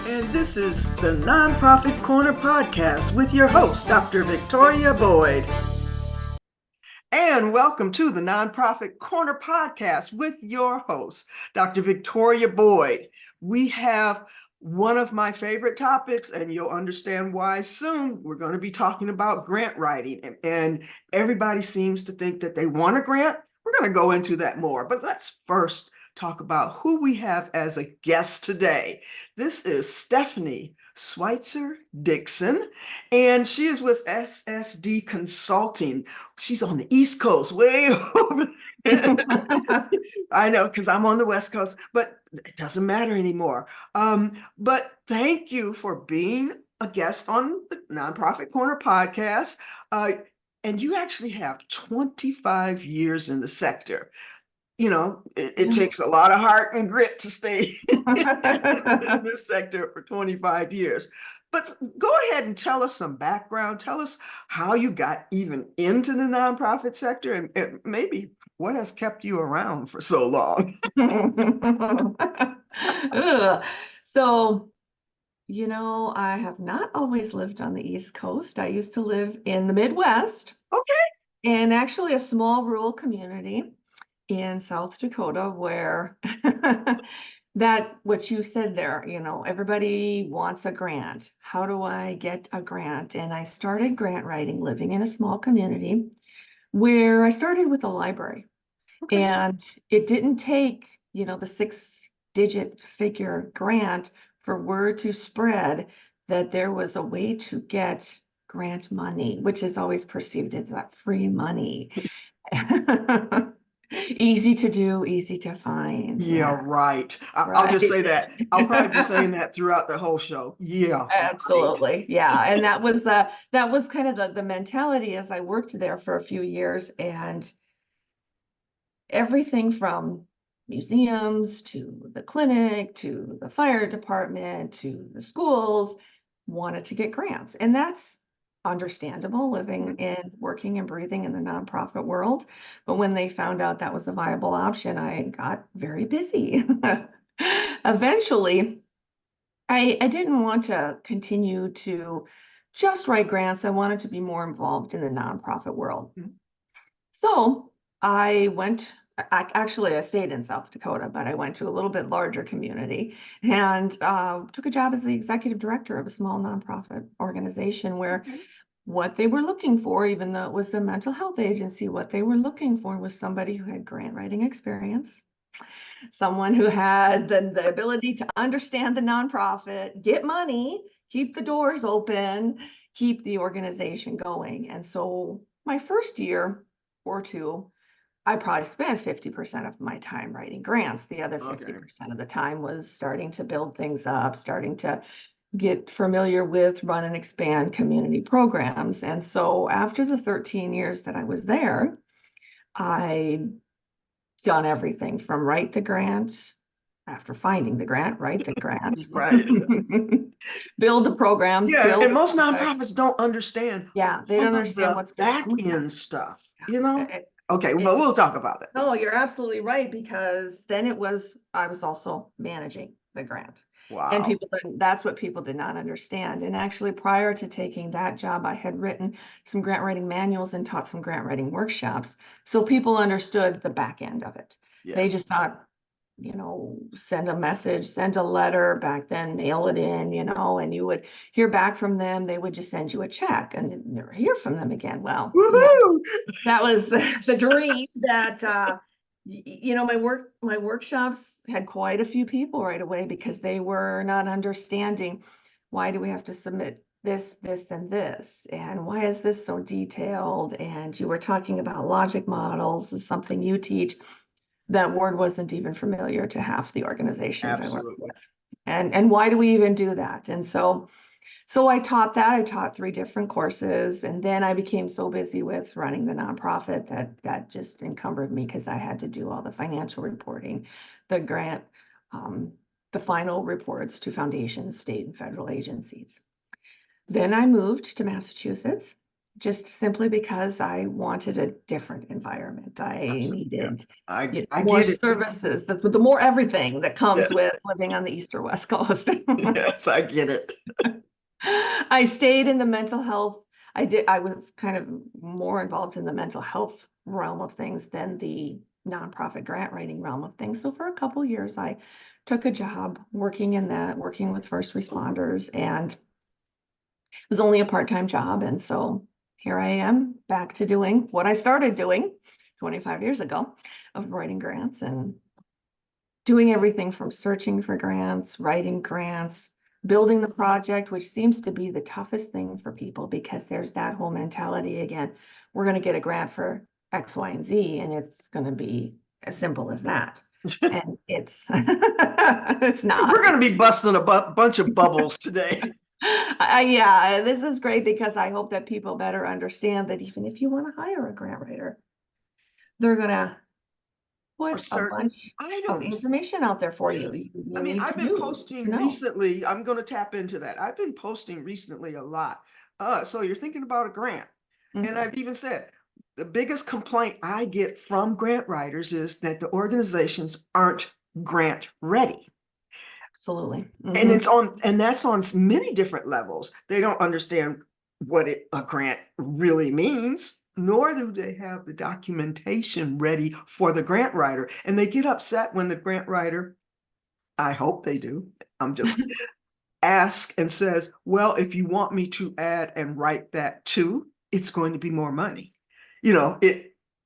and this is the Nonprofit Corner podcast with your host, Dr. Victoria Boyd. And welcome to the Nonprofit Corner podcast with your host, Dr. Victoria Boyd. We have one of my favorite topics, and you'll understand why soon. We're going to be talking about grant writing, and everybody seems to think that they want a grant. We're going to go into that more, but let's first talk about who we have as a guest today. This is Stephanie Schweitzer Dixon, and she is with SSD Consulting. She's on the East Coast, way over there. I know, because I'm on the West Coast, but it doesn't matter anymore. But thank you for being a guest on the Nonprofit Corner podcast. And you actually have 25 years in the sector. You know, it takes a lot of heart and grit to stay in this sector for 25 years. But go ahead and tell us some background. Tell us how you got even into the nonprofit sector, and maybe what has kept you around for so long. So, I have not always lived on the East Coast. I used to live in the Midwest. Okay. In actually a small rural community in South Dakota where that what you said there, everybody wants a grant. How do I get a grant? And I started grant writing living in a small community where I started with a library. Okay. And it didn't take, the 6-digit figure grant for word to spread that there was a way to get grant money, which is always perceived as that free money. Easy to do, easy to find. Yeah, right. I'll Right. just say that. I'll probably be saying that throughout the whole show. Yeah, Absolutely. right. Yeah. And that was kind of the mentality as I worked there for a few years, and everything from museums to the clinic to the fire department to the schools wanted to get grants. And that's understandable, living in, working and breathing in the nonprofit world. But when they found out that was a viable option, I got very busy. Eventually, I didn't want to continue to just write grants. I wanted to be more involved in the nonprofit world. So I stayed in South Dakota, but I went to a little bit larger community and took a job as the executive director of a small nonprofit organization where what they were looking for, even though it was a mental health agency, what they were looking for was somebody who had grant writing experience, someone who had the ability to understand the nonprofit, get money, keep the doors open, keep the organization going. And so my first year or two, I probably spent 50% of my time writing grants. The other 50% of the time was starting to build things up, starting to get familiar with, run and expand community programs. And so after the 13 years that I was there, I done everything from write the grant, after finding the grant, write the grant, Right. build the program. Yeah, and most nonprofits don't understand. Yeah, they don't understand the what's back going on. end stuff, Okay, but we'll talk about that. No, you're absolutely right, because then I was also managing the grant. Wow. And that's what people did not understand. And actually, prior to taking that job, I had written some grant writing manuals and taught some grant writing workshops. So people understood the back end of it. Yes. They just thought, send a message, send a letter. Back then, mail it in, and you would hear back from them. They would just send you a check and never hear from them again. Well, that was the dream that, my workshops had quite a few people right away because they were not understanding, why do we have to submit this, and this? And why is this so detailed? And you were talking about logic models, is something you teach. That word wasn't even familiar to half the organizations I worked with. And why do we even do that? And so I taught that. I taught 3 different courses, and then I became so busy with running the nonprofit that just encumbered me, because I had to do all the financial reporting, the grant, the final reports to foundations, state and federal agencies. Then I moved to Massachusetts just simply because I wanted a different environment. I Absolutely. Yeah. needed I more get it. services, the more everything that Yeah. comes with living on the East or West Coast. Yes, I get it. I stayed in the mental health. I was kind of more involved in the mental health realm of things than the nonprofit grant writing realm of things. So for a couple years, I took a job working in that, working with first responders, and it was only a part-time job. And so here I am back to doing what I started doing 25 years ago, of writing grants and doing everything from searching for grants, writing grants, building the project, which seems to be the toughest thing for people because there's that whole mentality again. We're going to get a grant for X, Y, and Z, and it's going to be as simple as that. And it's it's We're not. going to be busting a bunch of bubbles today. Yeah, this is great because I hope that people better understand that even if you want to hire a grant writer, they're going to Or put a certain bunch of items. information out there for you. Yes. I You mean, need I've to been do to posting know. recently. I'm going to tap into that. I've been posting recently a lot. So you're thinking about a grant. And Mhm. I've even said the biggest complaint I get from grant writers is that the organizations aren't grant ready. Absolutely. And Mhm. and that's on many different levels. They don't understand what a grant really means, nor do they have the documentation ready for the grant writer. And they get upset when the grant writer, I hope they do, I'm just ask and says, well, if you want me to add and write that too, it's going to be more money. You know,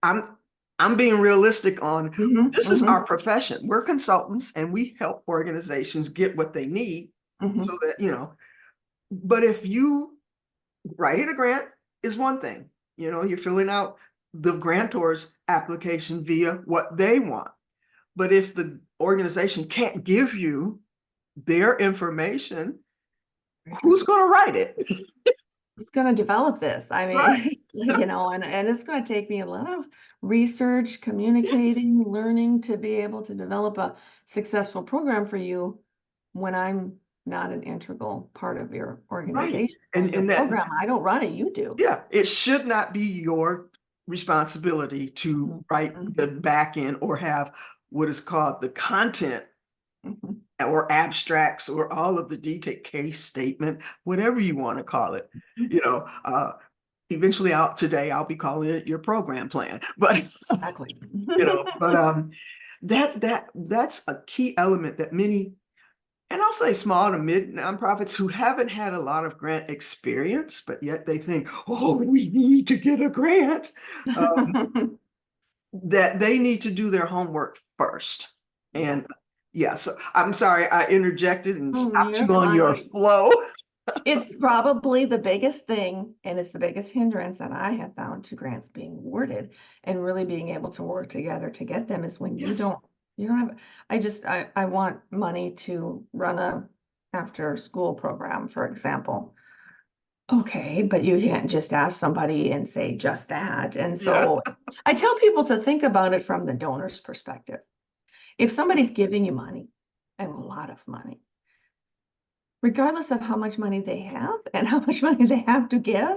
I'm I'm being realistic on Mhm. this is our Mhm. profession. We're consultants and we help organizations get what they need so Mhm. that, but if you writing a grant is one thing, you're filling out the grantor's application via what they want. But if the organization can't give you their information, who's going to write it? Who's going to develop this? I Right. mean, and it's going to take me a lot of research, Yes. communicating, learning to be able to develop a successful program for you when I'm not an integral part of your Right. organization and And your and that, program. I don't run it, you do. yeah, it should not be your responsibility to Mhm. write the Mhm. back end or have what is called the content Mhm. or abstracts or all of the detail case statement, whatever you want to call it. Mhm. You know, eventually I'll be calling it your program plan. But Exactly. that's a key element that many, and I'll say small to mid nonprofits who haven't had a lot of grant experience, but yet they think, oh, we need to get a grant, that they need to do their homework first. Yeah. And yes, I'm sorry I interjected and Oh, stopped you're you on your fine. flow. It's probably the biggest thing, and it's the biggest hindrance that I have found to grants being awarded and really being able to work together to get them is when Yes. you don't have, I want money to run a after school program, for example. Okay, but you can't just ask somebody and say just that. And Yeah. so I tell people to think about it from the donor's perspective. If somebody's giving you money and a lot of money, regardless of how much money they have and how much money they have to give,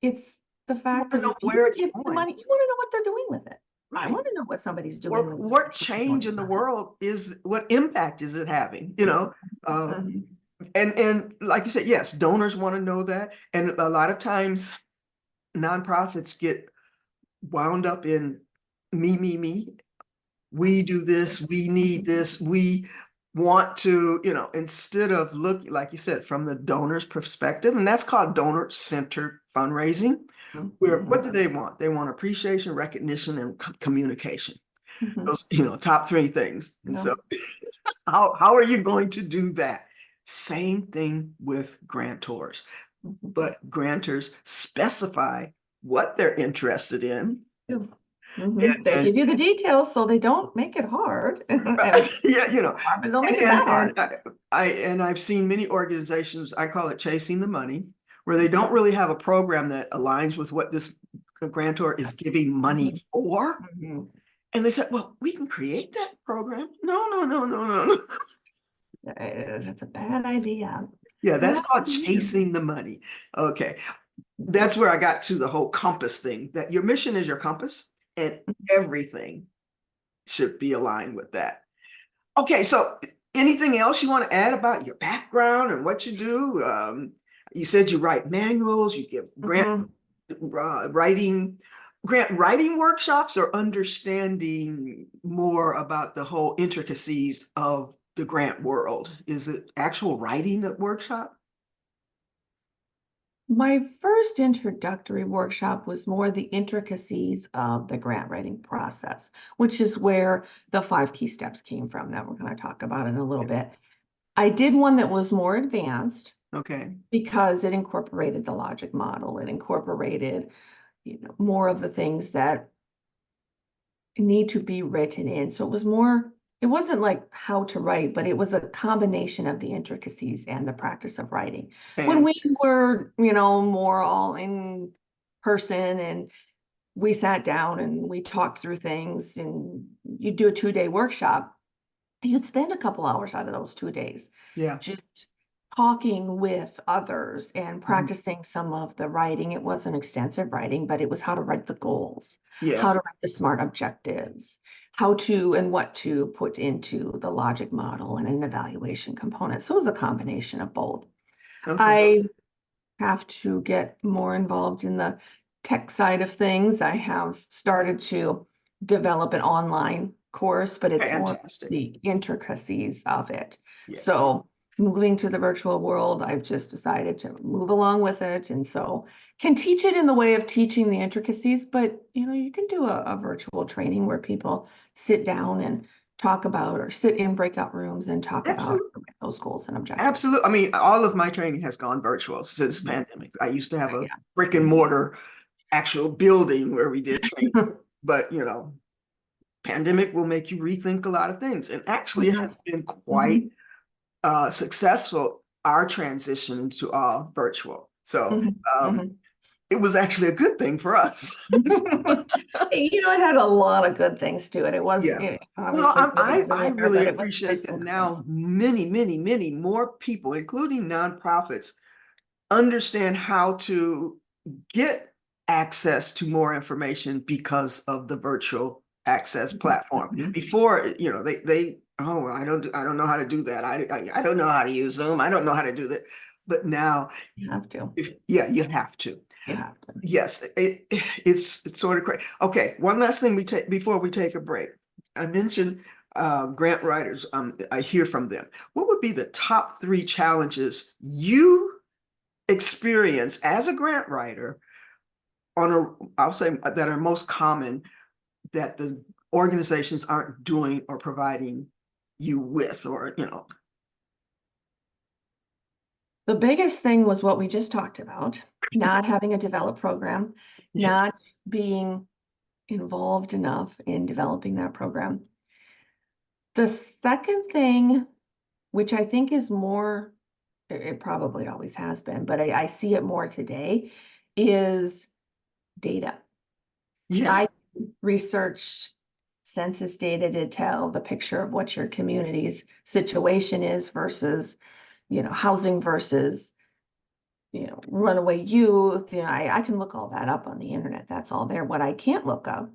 it's the You want fact to of know if where you it's give the going. money, you want to know what they're doing with it. I Right. want to know what somebody's doing Or with what the change in donor's the money. world is, what impact is it having? Uh, Mhm. and like you said, yes, donors want to know that. And a lot of times nonprofits get wound up in me. We do this, we need this, we want to, instead of look, like you said, from the donor's perspective, and that's called donor-centered fundraising, where what Mhm. do they want? They want appreciation, recognition, and communication. Mhm. Those, top three things. And Yeah. so how are you going to do that? Same thing with grantors, Mhm. but grantors specify what they're interested in. Too. Mhm. They And give you the details so they don't make it hard. And yeah, but don't make it that and hard. I've seen many organizations, I call it chasing the money, where they don't really have a program that aligns with what this grantor is giving money Mhm. for. Mhm. And they said, well, we can create that program. No, no, no, no, no, no. That's a bad idea. Yeah, that's Bad called idea. chasing the money. Okay. that's where I got to the whole compass thing, that your mission is your compass and everything should be aligned with that. Okay, so anything else you want to add about your background and what you do? You said you write manuals, you give Mhm. writing grant writing workshops, or understanding more about the whole intricacies of the grant world. Is it actual writing at workshop? My first introductory workshop was more the intricacies of the grant writing process, which is where the 5 key steps came from that we're going to talk about in a little bit. I did one that was more advanced Okay. because it incorporated the logic model. It incorporated, more of the things that need to be written in. So it wasn't like how to write, but it was a combination of the intricacies and the practice of writing. When we Fantastic. were, more all in person and we sat down and we talked through things, and you do a 2-day workshop, you'd spend a couple hours out of those 2 days Yeah. just talking with others and Mhm. practicing some of the writing. It wasn't extensive writing, but it was how to write the goals, how Yeah. to write the SMART objectives, how to and what to put into the logic model and an evaluation component. So it was a combination of both. Okay. I have to get more involved in the tech side of things. I have started to develop an online course, but it's more Fantastic. the intricacies of it. Yes. So moving to the virtual world, I've just decided to move along with it. And so can teach it in the way of teaching the intricacies, but you can do a virtual training where people sit down and talk about, or sit in breakout rooms and talk about Absolutely. those goals and objectives. Absolutely. I mean, all of my training has gone virtual since Mhm. pandemic. I used to have a Yeah. brick and mortar actual building where we did training, but pandemic will make you rethink a lot of things. And actually, it has been quite Mhm. successful, our transition to all virtual. So Mhm. um, Mhm. it was actually a good thing for us. It had a lot of good things to it. It was Yeah. Well, obviously for those in I there, really but it was there's appreciate that some things. now many, many, many more people, including nonprofits, understand how to get access to more information because of the virtual access platform. Mhm. Before, oh, well, I don't know how to do that. I don't know how to use Zoom. I don't know how to do that. But now, You have to. yeah, you have to. You have to. Yes, it's sort of crazy. Okay, one last thing we take before we take a break. I mentioned grant writers. I hear from them. What would be the top 3 challenges you experience as a grant writer I'll say that are most common that the organizations aren't doing or providing you with, or The biggest thing was what we just talked about, not having a developed program, yeah, not being involved enough in developing that program. The second thing, which I think is more, it probably always has been, but I see it more today, is data. yeah, I research census data to tell the picture of what your community's situation is versus, housing versus, runaway youth. I can look all that up on the internet. That's all there. What I can't look up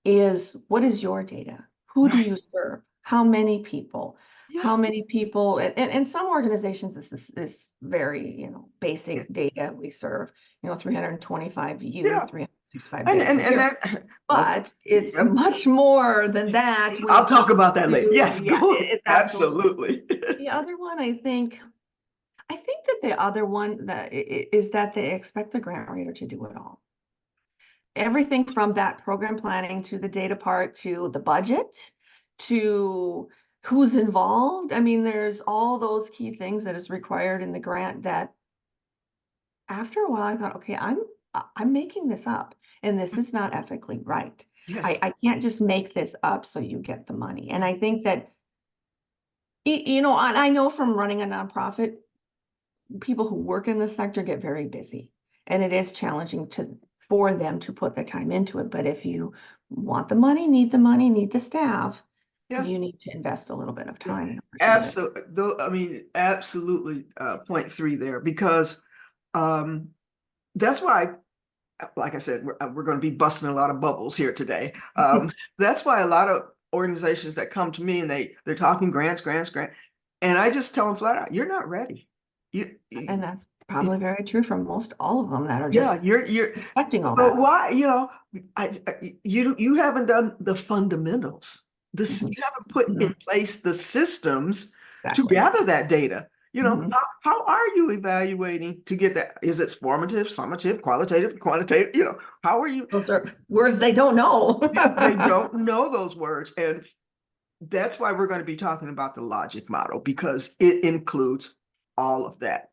is, what is your data? Who do right, you serve? How many people? How yes, many people? And some organizations, this is very, yeah, basic data we serve, 325 yeah, youth, 365 and days and a and year. that well, But it's yeah, much more than that when I'll it talk comes about that later. to, Yes, yeah, go it's absolutely. absolutely. The other one, I think that the other one is that they expect the grant writer to do it all. Everything from that program planning to the data part to the budget to who's involved. I mean, there's all those key things that is required in the grant that after a while I thought, okay, I'm making this up and this is not ethically right. I, Yes, I can't just make this up so you get the money. And yeah, I think that, and I know from running a nonprofit, people who work in this sector get very busy, and it is challenging for them to put the time into it. But if you want the money, need the staff, yeah. you need to invest a little bit of Yeah, time in order to get it. absolutely. Though, I mean, absolutely. Point 3 there, because um, that's why, like I said, we're going to be busting a lot of bubbles here today. That's why a lot of organizations that come to me and they're talking grants, and I just tell them flat out, you're not ready. You, And that's probably very true for most all of them that are yeah, just you're, expecting all but that. why, you haven't done the fundamentals. This, Mhm. you haven't put Mhm. in place the systems to Exactly. gather that data. Mhm. How are you evaluating to get that? Is it formative, summative, qualitative, quantitative? How are you? Those are words they don't know. They don't know those words. And that's why we're going to be talking about the logic model, because it includes all of that.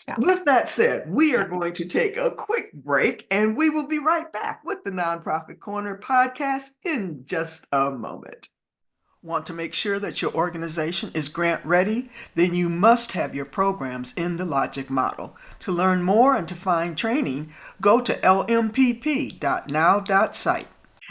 Yeah. With that said, we are Yeah. going to take a quick break and we will be right back with the Nonprofit Corner podcast in just a moment. Want to make sure that your organization is grant ready? Then you must have your programs in the logic model. To learn more and to find training, go to lmpp.now.site.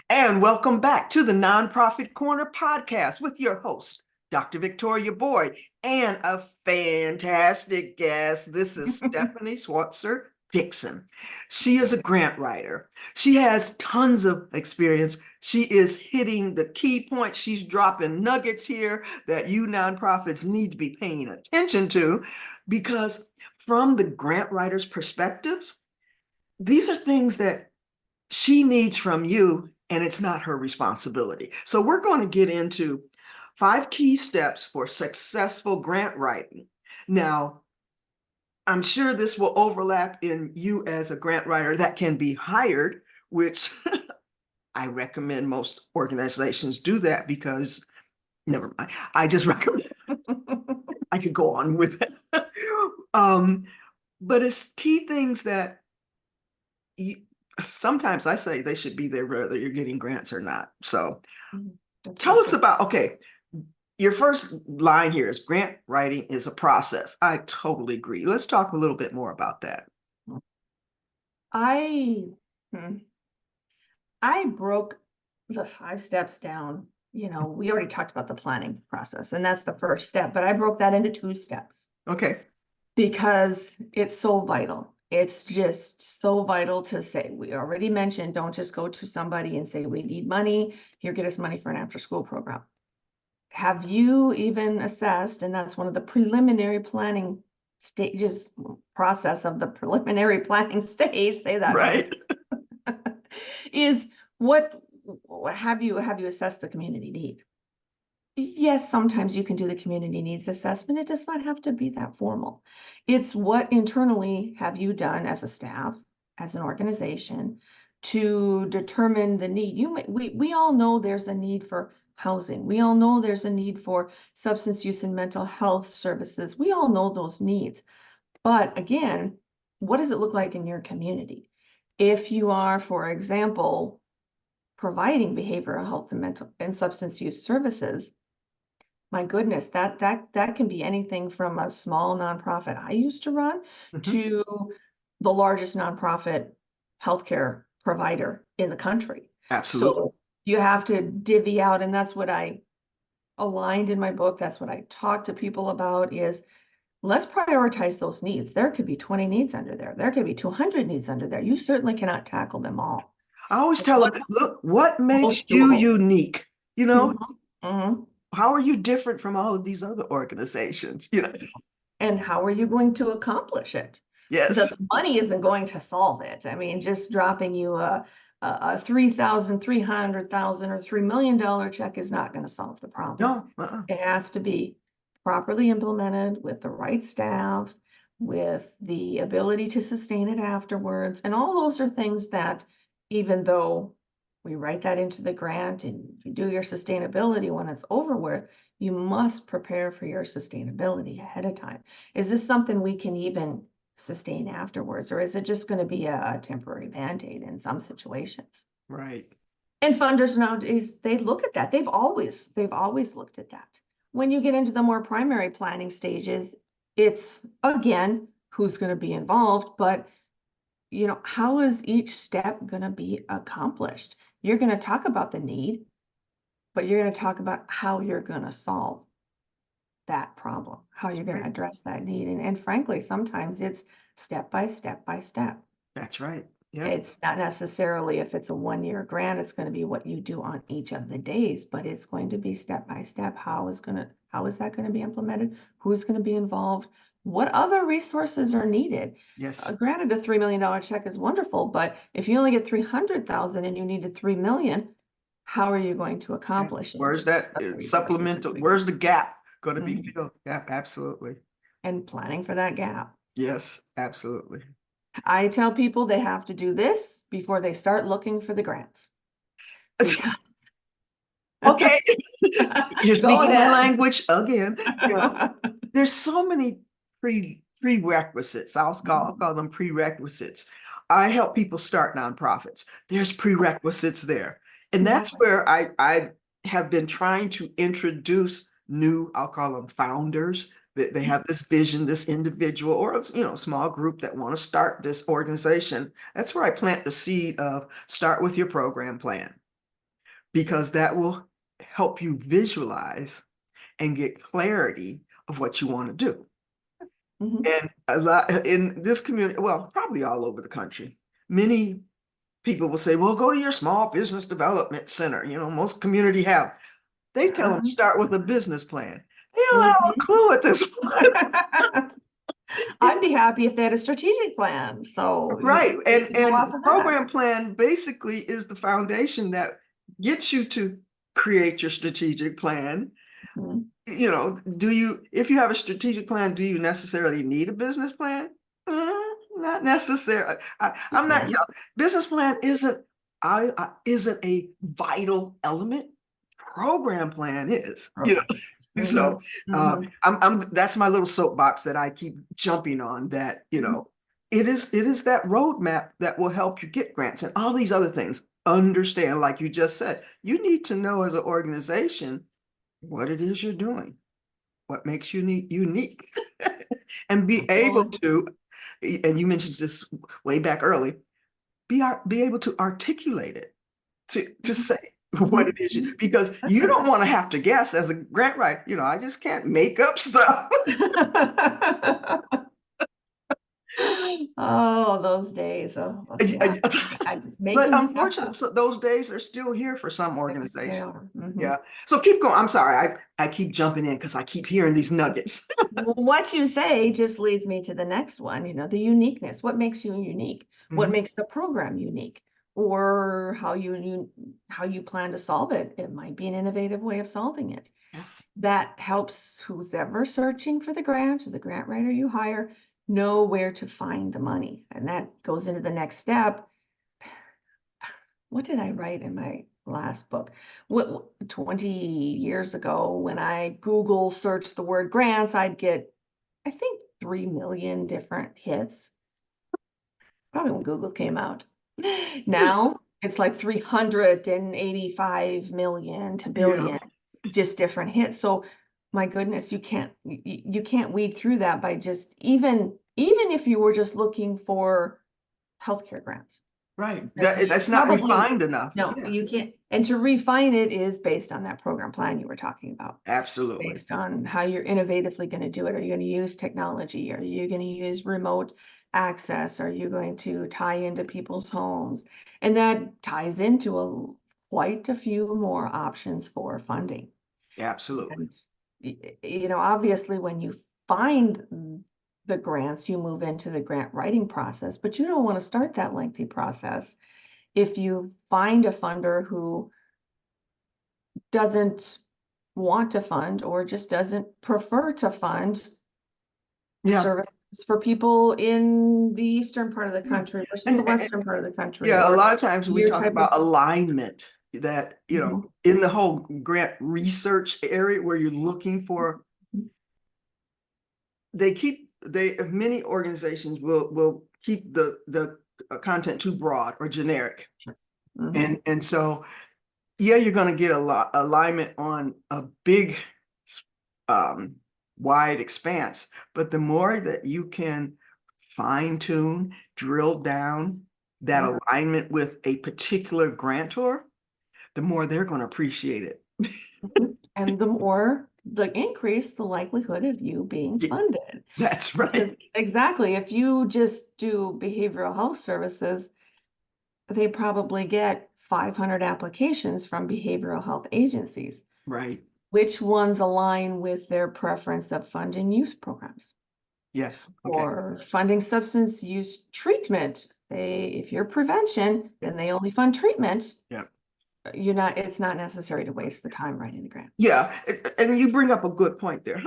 And welcome back to the Nonprofit Corner podcast with your host, Dr. Victoria Boyd, and a fantastic guest. This is Stephanie Schweitzer Dixon. She is a grant writer. She has tons of experience. She is hitting the key points. She's dropping nuggets here that you nonprofits need to be paying attention to, because from the grant writer's perspective, these are things that she needs from you, and it's not her responsibility. So we're going to get into 5 key steps for successful grant writing. Now, I'm sure this will overlap in you as a grant writer that can be hired, which I recommend most organizations do that, because never mind. I just recommend, I could go on with it. um, but it's key things that you, sometimes I say they should be there whether you're getting grants or not. So That's tell so us true. about, okay, your first line here is grant writing is a process. I totally agree. Let's talk a little bit more about that. I hmm, I broke the 5 steps down. We already talked about the planning process, and that's the first step, but I broke that into 2 steps Okay. because it's so vital. It's just so vital to say, we already mentioned, don't just go to somebody and say, we need money, here, get us money for an after-school program. Have you even assessed, and that's one of the preliminary planning stages, process of the preliminary planning stage, say that right, Right. is what have you assessed the community need? Yes, sometimes you can do the community needs assessment. It does not have to be that formal. It's what internally have you done as a staff, as an organization, to determine the need. We all know there's a need for housing. We all know there's a need for substance use and mental health services. We all know those needs. But again, what does it look like in your community? If you are, for example, providing behavioral health and mental and substance use services, my goodness, that can be anything from a small nonprofit I used to run Mhm. to the largest nonprofit healthcare provider in the country. Absolutely. So you have to divvy out, and that's what I aligned in my book. That's what I talk to people about is, let's prioritize those needs. There could be 20 needs under there. There could be 200 needs under there. You certainly cannot tackle them all. I always But tell them, what's look, what makes most you doable? unique? Mhm, mhm. How are you different from all of these other organizations? And how are you going to accomplish it? Yes. The money isn't going to solve it. I mean, just dropping you a 3,000, 300,000, or $3 million check is not going to solve the problem. No. It has to be properly implemented with the right staff, with the ability to sustain it afterwards. And all those are things that, even though we write that into the grant and you do your sustainability when it's over with, you must prepare for your sustainability ahead of time. Is this something we can even sustain afterwards, or is it just going to be a temporary band-aid in some situations? Right. And funders nowadays, they look at that. They've always looked at that. When you get into the more primary planning stages, it's again, who's going to be involved, but how is each step going to be accomplished? You're going to talk about the need, but you're going to talk about how you're going to solve that problem, how you're going to Right. address that need. And frankly, sometimes it's step by step by step. That's right. Yeah. It's not necessarily if it's a 1-year grant, it's going to be what you do on each of the days, but it's going to be step by step. How is that going to be implemented? Who's going to be involved? What other resources are needed? Yes. Granted, a $3 million check is wonderful, but if you only get 300,000 and you needed 3 million, how are you going to Yeah. accomplish it? Where's that The resources are supplemental? going Where's the gap going to be Mhm. filled? Yeah, absolutely. And planning for that gap. Yes, absolutely. I tell people they have to do this before they start looking for the grants. Because Okay, you're Go speaking my ahead. language again. You know, there's so many prerequisites. I'll call them prerequisites. I help people start nonprofits. There's prerequisites there. And that's Exactly. where I have been trying to introduce new, I'll call them founders, that they have this vision, this individual or, small group that want to start this organization. That's where I plant the seed of start with your program plan, because that will help you visualize and get clarity of what you want to do. Mhm. And a lot in this community, well, probably all over the country, many people will say, well, go to your small business development center. Most community have. They tell them Uh-huh. start with a business plan. They don't have a Mhm. clue at this point. I'd be happy if they had a strategic plan. So Right. they And can go off and of that. program plan basically is the foundation that gets you to create your strategic plan. Mhm. If you have a strategic plan, do you necessarily need a business plan? Not necessarily. I'm not, Mhm. business plan isn't a vital element. Program plan is, Okay. so Mhm. Mhm. that's my little soapbox that I keep jumping on, that, Mhm. it is that roadmap that will help you get grants and all these other things. Understand, like you just said, you need to know as an organization what it is you're doing, what makes you unique, and be able Absolutely. to, and you mentioned this way back early, be able to articulate it, to Mhm. say what Mhm. it is, Mhm. because That's you right. don't want to have to guess as a grant writer. I just can't make up stuff. Oh, those days. Oh, yeah. I just But making stuff unfortunately, up. so those days are still here for some They organizations. are. Mhm. Yeah. So keep going. I'm sorry. I keep jumping in because I keep hearing these nuggets. What you say just leads me to the next one, the uniqueness. What makes you unique? What Mhm. makes the program unique? Or how you plan to solve it. It might be an innovative way of solving it. Yes. That helps who's ever searching for the grant or the grant writer you hire know where to find the money. And that goes into the next step. What did I write in my last book? 20 years ago, when I Google searched the word grants, I'd get, I think, 3 million different hits. Probably when Google came out. Now it's like 385 million to Yeah. billion, just different hits. So my goodness, you can't weed through that by just even if you were just looking for healthcare grants. Right. You That's not probably refined enough. no, Yeah. you can't. And to refine it is based on that program plan you were talking about, Absolutely. based on how you're innovatively going to do it. Are you going to use technology? Are you going to use remote access? Are you going to tie into people's homes? And that ties into quite a few more options for funding. Absolutely. And obviously, when you find the grants, you move into the grant writing process, but you don't want to start that lengthy process if you find a funder who doesn't want to fund or just doesn't prefer to fund Yeah. services for people in the eastern part of the Yeah. country versus the And western part of the country, yeah, a or lot of times we your talk type of. about alignment, that, Mhm. in the whole grant research area where you're looking for, many organizations will keep the content too broad or generic. Mhm. And so, yeah, you're going to get a lot alignment on a big, um, wide expanse, but the more that you can fine tune, drill down that Mhm. alignment with a particular grantor, the more they're going to appreciate it. Mhm. And the more increase the likelihood of you being Yeah, funded. that's Because right. exactly, if you just do behavioral health services, they probably get 500 applications from behavioral health agencies. Right. Which ones align with their preference of funding youth programs Yes. Okay. or funding substance use treatment? If you're prevention, then they only fund treatment. Yeah. It's not necessary to waste the time writing the grant. Yeah. And you bring up a good point there.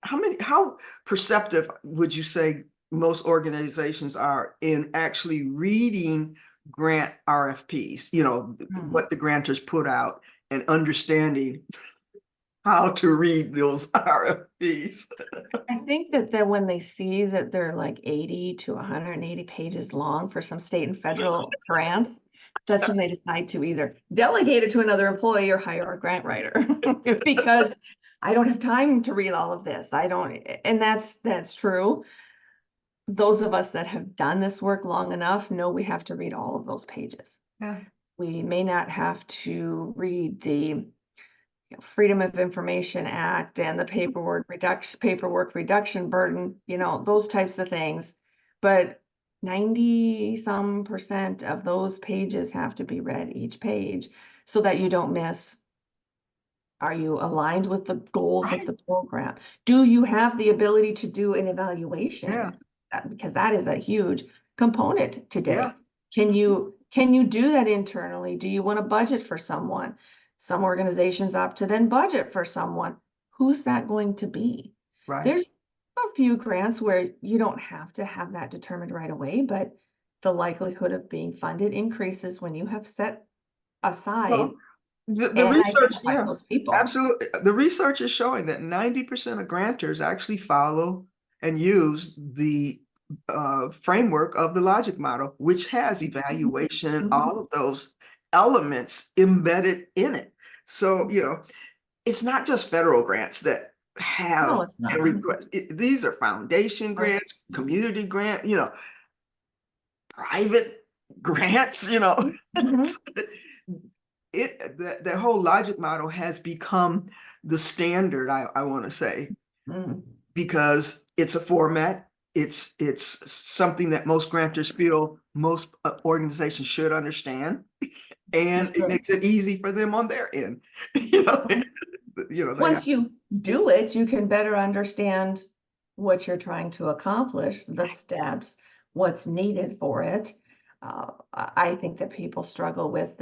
How perceptive would you say most organizations are in actually reading grant RFPs, what the grantors put out and understanding how to read those RFPs? I think that when they see that they're like 80 to 180 pages long for some state and federal grants, that's when they decide to either delegate it to another employee or hire a grant writer because I don't have time to read all of this. I don't, and that's true. Those of us that have done this work long enough know we have to read all of those pages. Yeah. We may not have to read the Freedom of Information Act and the paperwork reduction burden, those types of things. But 90% of those pages have to be read each page so that you don't miss. Are you aligned with the goals of Right. the program? Do you have the ability to do an evaluation? Yeah. Because that is a huge component Yeah. today. Can you do that internally? Do you want to budget for someone? Some organizations opt to then budget for someone. Who's that going to be? Right. There's a few grants where you don't have to have that determined right away, but the likelihood of being funded increases when you have set aside Well, the and research, identify yeah, those people. absolutely. The research is showing that 90% of grantors actually follow and use the framework of the logic model, which has evaluation and Mhm. all of those elements embedded in it. So, it's not just federal grants that No, have it's not. a request. These are foundation grants, community grant, private grants, Mhm. the whole logic model has become the standard, I want to say, Mhm. because it's a format. It's something that most grantors feel most organizations should understand, For and it sure. makes it easy for them on their end. You know, they have. Once you do it, you can better understand what you're trying to accomplish, the steps, what's needed for it. I think that people struggle with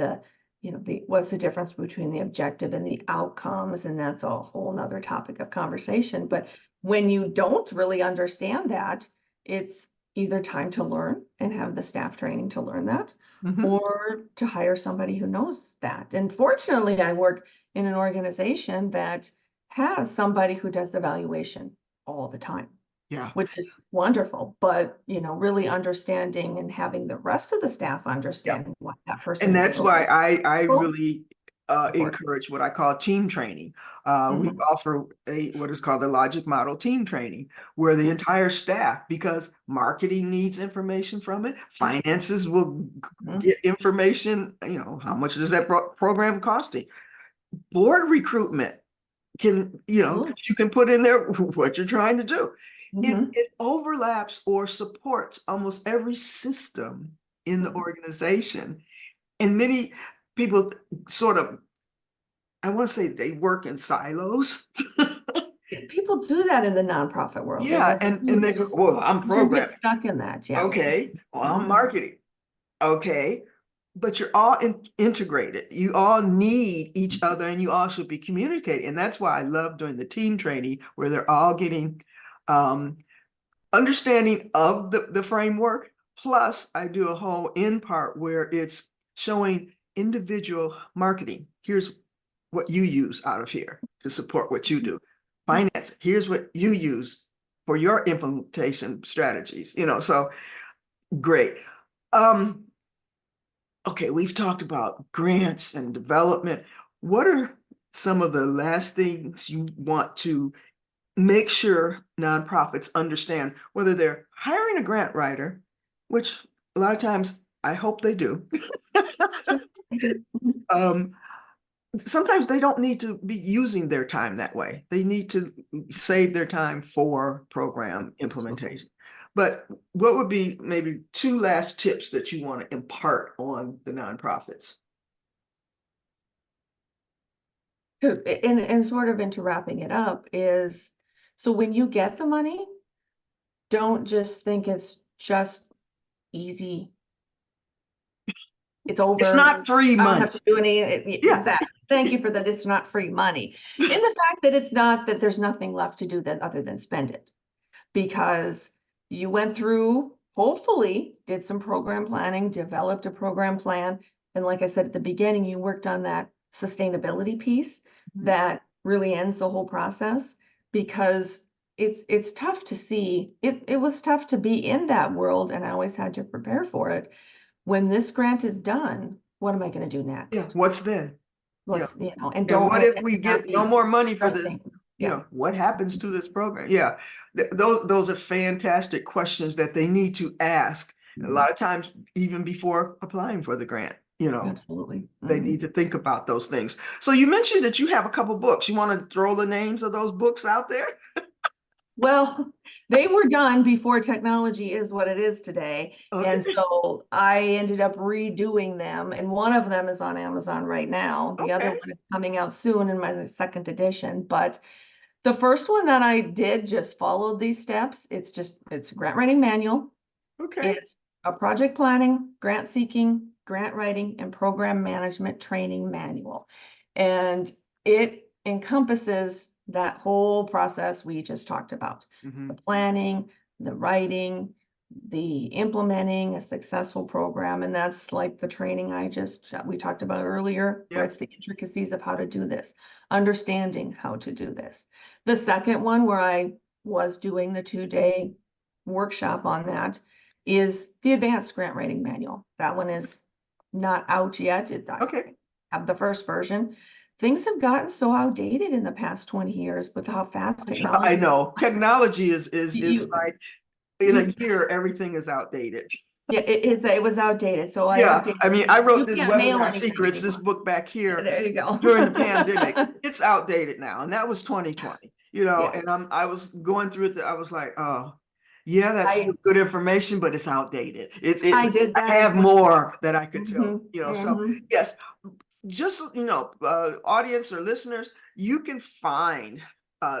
what's the difference between the objective and the outcomes, and that's a whole nother topic of conversation. But when you don't really understand that, it's either time to learn and have the staff training to learn that, Mhm. or to hire somebody who knows that. And fortunately, I work in an organization that has somebody who does evaluation all the time, Yeah. which is wonderful. But, really understanding and having the rest of the staff Yeah. understand what that person And is that's why supposed I to do. really Support. encourage what I call team training. We Mhm. offer what is called the logic model team training, where the entire staff, because marketing needs information from it, finances will Mhm. get information, how much is that program costing? Board recruitment can, Absolutely. you can put in there what you're trying to do. It, Mhm. it overlaps or supports almost every system in the Mhm. organization. And many people sort of, I want to say they work in silos. People do that in the nonprofit world. They Yeah, really and do. they go, well, I'm You get programming. stuck in that. Yeah. Okay, well, I'm Mhm. marketing. Okay, but you're all integrated. You all need each other and you all should be communicating. And that's why I love doing the team training where they're all getting um, understanding of the framework. Plus, I do a whole end part where it's showing individual marketing. Here's what you use out of here to support what you do. Finance, here's what you use for your implementation strategies. So great. Um, okay, we've talked about grants and development. What are some of the last things you want to make sure nonprofits understand, whether they're hiring a grant writer, which a lot of times I hope they do, Sure. I do. Mhm. um, sometimes they don't need to be using their time that way. They need to save their time for program implementation. But what would be maybe 2 last tips that you want to impart on the nonprofits? And sort of into wrapping it up is, so when you get the money, don't just think it's just easy. It's It's over. not free I don't money. have to do any. Yeah. Exactly. Thank you for that. It's not free money. And the fact that it's not, that there's nothing left to do then other than spend it. Because you went through, hopefully, did some program planning, developed a program plan. And like I said at the beginning, you worked on that sustainability piece that really ends the whole process, because it's tough to see. It was tough to be in that world, and I always had to prepare for it. When this grant is done, what am I going to do Yeah. next? What's then? Yeah. What's, and And don't what if and we not get no more money for this? stressing. Yeah. What happens to this program? Yeah, those are fantastic questions that they need to ask. A lot of times, even before applying for the grant, Absolutely. they need to think about those things. So you mentioned that you have a couple books. You want to throw the names of those books out there? Well, they were done before technology is what it is today. Okay. And so I ended up redoing them. And one of them is on Amazon right now. The other Okay. one is coming out soon in my second edition. But the first one that I did just followed these steps. It's a grant writing manual. Okay. It's a project planning, grant seeking, grant writing, and program management training manual. And it encompasses that whole process we just talked about. The planning, the writing, the implementing a successful program. And that's like the training we talked about earlier, where Yep. it's the intricacies of how to do this, understanding how to do this. The second one, where I was doing the 2-day workshop on that, is the advanced grant writing manual. That one is not out yet. Okay. I have the first version. Things have gotten so outdated in the past 20 years with how fast technology. I know technology is You, like in a year, everything is outdated. yeah, it was outdated. So I Yeah, updated. I mean, I You wrote this can't mail Webinar anything Secrets, this anymore. book back here There you go. during the pandemic. It's outdated now, and that was 2020. Yeah. And I was going through it. I was like, oh, yeah, that's I good information, but it's outdated. I did I that in have 20. more that I could tell. So Mhm. yes, just audience or listeners, you can find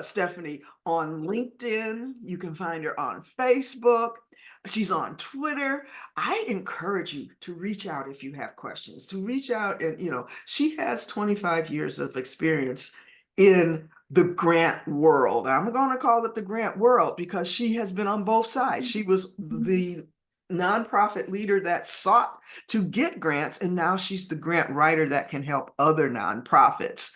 Stephanie on LinkedIn. You can find her on Facebook. She's on Twitter. I encourage you to reach out if you have questions, to reach out. And she has 25 years of experience in the grant world. I'm going to call it the grant world because she has been on both sides. She was the nonprofit leader that sought to get grants, and now she's the grant writer that can help other nonprofits.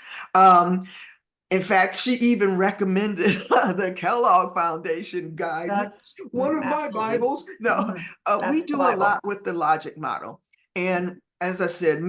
In fact, she even recommended the Kellogg Foundation guide, which That's is one of my absolutely. Bibles. No, we That's the do a Bible. lot with the logic model. And as I said,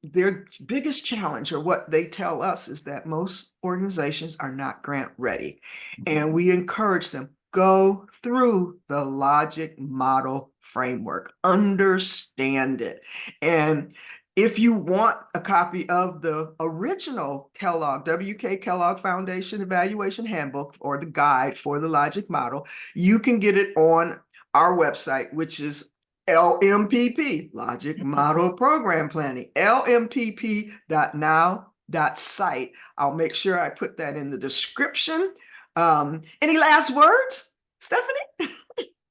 their biggest challenge, or what they tell us, is that most organizations are not grant ready. And we encourage them, go through the logic model framework, understand it. And if you want a copy of the original Kellogg, W.K. Kellogg Foundation Evaluation Handbook, or the guide for the logic model, you can get it on our website, which is LMPP, Logic Model Program Planning, lmpp.now.site. I'll make sure I put that in the description. Any last words, Stephanie? It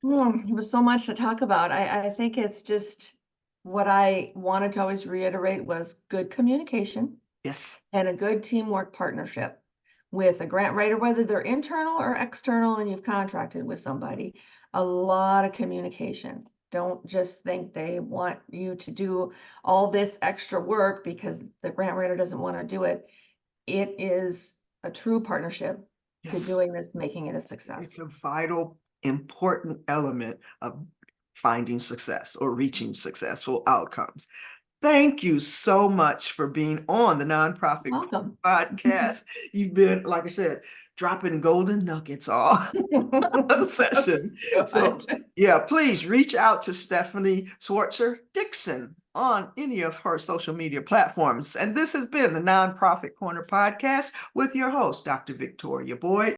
was so much to talk about. I think it's just what I wanted to always reiterate was good communication Yes. and a good teamwork partnership with a grant writer, whether they're internal or external and you've contracted with somebody. A lot of communication. Don't just think they want you to do all this extra work because the grant writer doesn't want to do it. It is a true partnership to Yes. doing this, making it a success. It's a vital, important element of finding success or reaching successful outcomes. Thank you so much for being on the Nonprofit Welcome. Podcast. You've been, like I said, dropping golden nuggets all session. So Yeah, please reach out to Stephanie Schweitzer Dixon on any of her social media platforms. And this has been the Nonprofit Corner podcast with your host, Dr. Victoria Boyd.